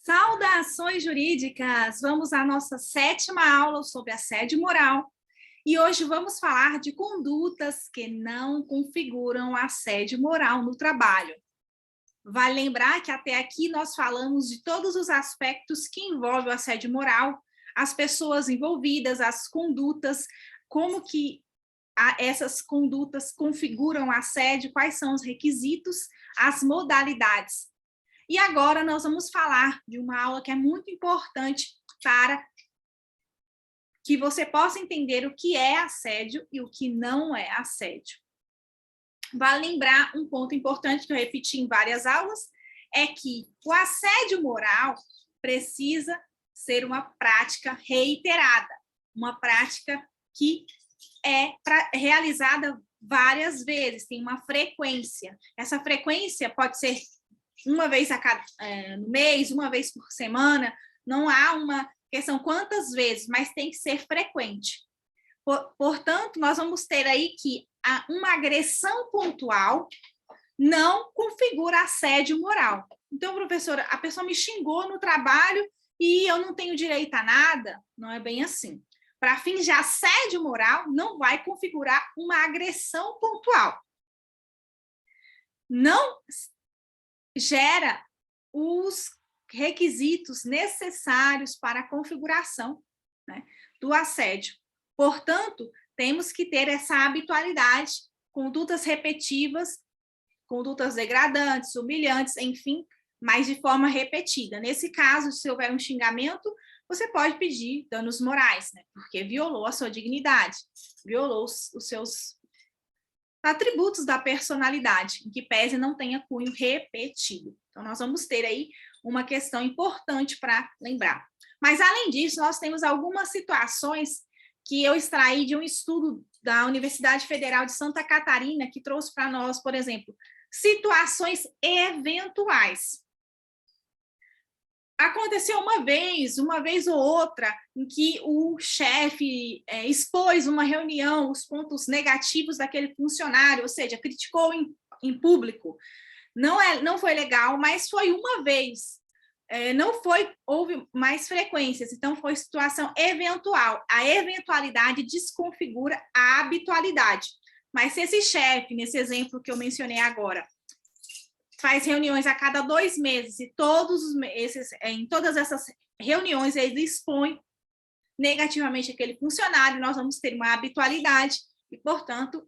Saudações jurídicas! Vamos à nossa 7ª aula sobre assédio moral e hoje vamos falar de condutas que não configuram assédio moral no trabalho. Vale lembrar que até aqui nós falamos de todos os aspectos que envolvem o assédio moral, as pessoas envolvidas, as condutas, como que essas condutas configuram assédio, quais são os requisitos, as modalidades. E agora nós vamos falar de uma aula que é muito importante para que você possa entender o que é assédio e o que não é assédio. Vale lembrar um ponto importante que eu repeti em várias aulas, é que o assédio moral precisa ser uma prática reiterada, uma prática que é realizada várias vezes, tem uma frequência. Essa frequência pode ser uma vez no mês, uma vez por semana, não há uma questão quantas vezes, mas tem que ser frequente. Portanto, nós vamos ter aí que uma agressão pontual não configura assédio moral. Então, professora, a pessoa me xingou no trabalho e eu não tenho direito a nada? Não é bem assim. Para fins de assédio moral, não vai configurar uma agressão pontual. Não gera os requisitos necessários para a configuração, né, do assédio. Portanto, temos que ter essa habitualidade, condutas repetitivas, condutas degradantes, humilhantes, enfim, mas de forma repetida. Nesse caso, se houver um xingamento, você pode pedir danos morais, né, porque violou a sua dignidade, violou os seus atributos da personalidade, em que pese não tenha cunho repetido. Então, nós vamos ter aí uma questão importante para lembrar. Mas, além disso, nós temos algumas situações que eu extraí de um estudo da Universidade Federal de Santa Catarina, que trouxe para nós, por exemplo, situações eventuais. Aconteceu uma vez ou outra, em que o chefe expôs uma reunião, os pontos negativos daquele funcionário, ou seja, criticou em público. Não foi legal, mas foi uma vez. Houve mais frequências, então foi situação eventual. A eventualidade desconfigura a habitualidade. Mas se esse chefe, nesse exemplo que eu mencionei agora, faz reuniões a cada 2 meses e em todas essas reuniões ele expõe negativamente aquele funcionário, nós vamos ter uma habitualidade e, portanto,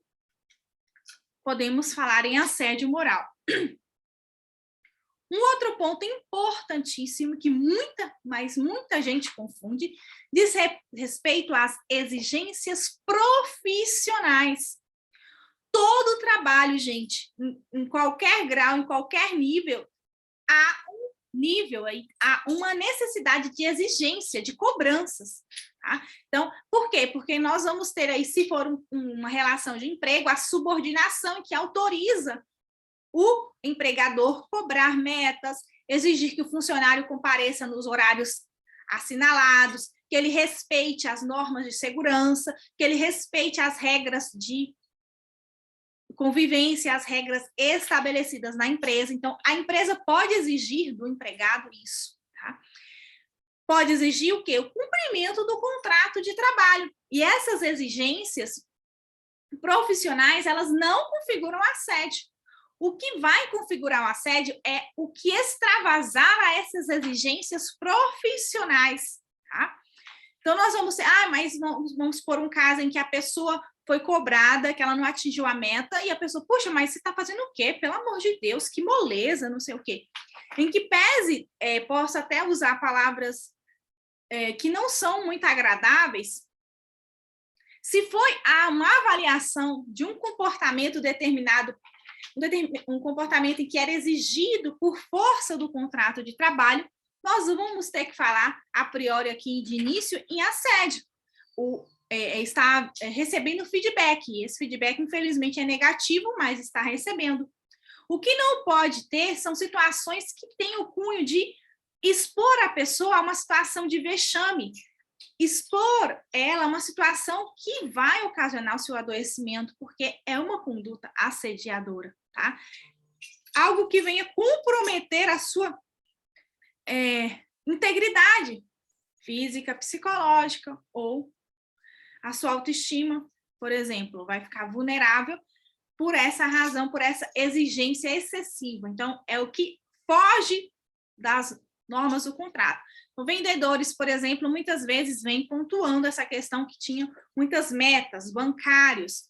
podemos falar em assédio moral. Um outro ponto importantíssimo que muita gente confunde diz respeito às exigências profissionais. Todo trabalho, gente, em qualquer grau, em qualquer nível, há uma necessidade de exigência, de cobranças. Tá? Então, por quê? Porque nós vamos ter aí, se for uma relação de emprego, a subordinação que autoriza o empregador cobrar metas, exigir que o funcionário compareça nos horários assinalados, que ele respeite as normas de segurança, que ele respeite as regras de convivência, as regras estabelecidas na empresa. Então, a empresa pode exigir do empregado isso. Tá? Pode exigir o quê? O cumprimento do contrato de trabalho. E essas exigências profissionais, elas não configuram assédio. O que vai configurar o assédio é o que extravasar a essas exigências profissionais. Tá? Então, nós vamos... mas vamos por um caso em que a pessoa foi cobrada, que ela não atingiu a meta, e a pessoa, puxa, mas você está fazendo o quê? Pelo amor de Deus, que moleza, não sei o quê. Em que pese, posso até usar palavras que não são muito agradáveis, se foi uma avaliação de um comportamento determinado, um comportamento em que era exigido por força do contrato de trabalho, nós vamos ter que falar, a priori aqui de início, em assédio. Está recebendo feedback, e esse feedback, infelizmente, é negativo, mas está recebendo. O que não pode ter são situações que têm o cunho de expor a pessoa a uma situação de vexame, expor ela a uma situação que vai ocasionar o seu adoecimento, porque é uma conduta assediadora, tá? Algo que venha comprometer a sua integridade física, psicológica, ou a sua autoestima, por exemplo, vai ficar vulnerável por essa razão, por essa exigência excessiva. Então, é o que foge das normas do contrato. Os vendedores, por exemplo, muitas vezes vêm pontuando essa questão que tinham muitas metas, bancários,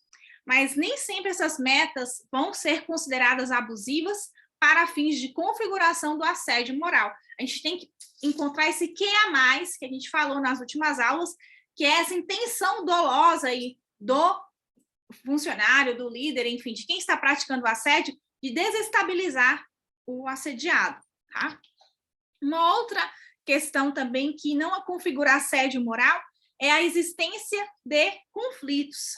mas nem sempre essas metas vão ser consideradas abusivas para fins de configuração do assédio moral. A gente tem que encontrar esse que a mais que a gente falou nas últimas aulas, que é essa intenção dolosa aí do funcionário, do líder, enfim, de quem está praticando o assédio, de desestabilizar o assediado, tá? Uma outra questão também que não configura assédio moral é a existência de conflitos.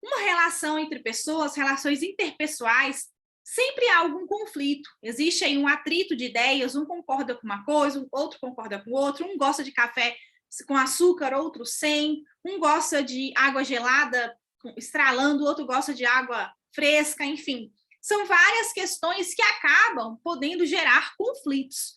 Uma relação entre pessoas, relações interpessoais, sempre há algum conflito. Existe aí um atrito de ideias, um concorda com uma coisa, o outro concorda com o outro, um gosta de café com açúcar, outro sem, um gosta de água gelada estralando, o outro gosta de água fresca, enfim. São várias questões que acabam podendo gerar conflitos.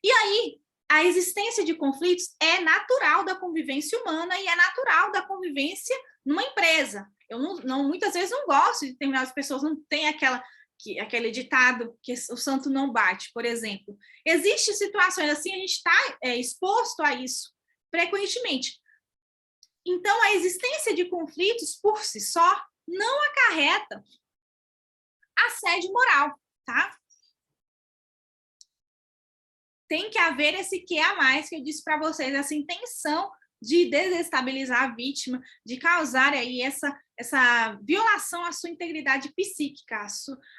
E aí, a existência de conflitos é natural da convivência humana e é natural da convivência numa empresa. Eu muitas vezes não gosto de determinadas pessoas, não tem aquele ditado que o santo não bate, por exemplo. Existem situações assim, a gente está exposto a isso frequentemente. Então, a existência de conflitos por si só não acarreta assédio moral, tá? Tem que haver esse que a mais que eu disse para vocês, essa intenção de desestabilizar a vítima, de causar aí essa violação à sua integridade psíquica,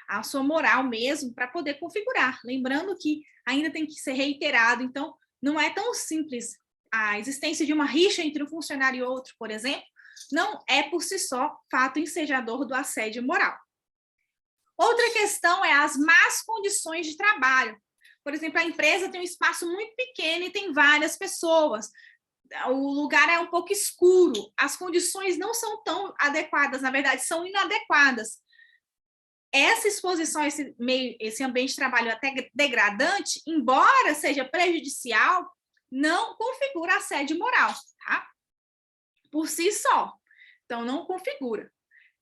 à sua moral mesmo, para poder configurar. Lembrando que ainda tem que ser reiterado, então não é tão simples. A existência de uma rixa entre um funcionário e outro, por exemplo, não é por si só fato ensejador do assédio moral. Outra questão é as más condições de trabalho. Por exemplo, a empresa tem um espaço muito pequeno e tem várias pessoas. O lugar é um pouco escuro, as condições não são tão adequadas, na verdade, são inadequadas. Essa exposição, esse ambiente de trabalho até degradante, embora seja prejudicial, não configura assédio moral, tá? Por si só. Então, não configura.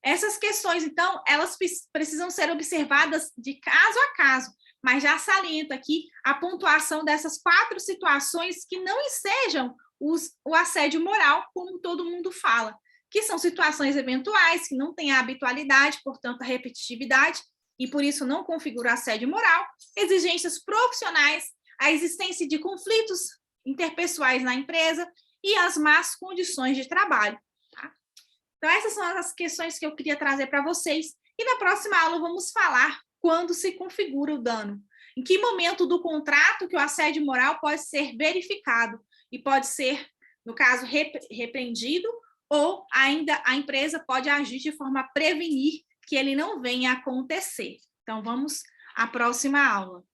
Essas questões, então, elas precisam ser observadas de caso a caso, mas já saliento aqui a pontuação dessas 4 situações que não ensejam o assédio moral, como todo mundo fala, que são situações eventuais, que não têm a habitualidade, portanto, a repetitividade, e por isso não configura assédio moral, exigências profissionais, a existência de conflitos interpessoais na empresa e as más condições de trabalho. Tá? Então, essas são as questões que eu queria trazer para vocês, e na próxima aula vamos falar quando se configura o dano. Em que momento do contrato que o assédio moral pode ser verificado e pode ser, no caso, repreendido, ou ainda a empresa pode agir de forma a prevenir que ele não venha a acontecer. Então, vamos à próxima aula.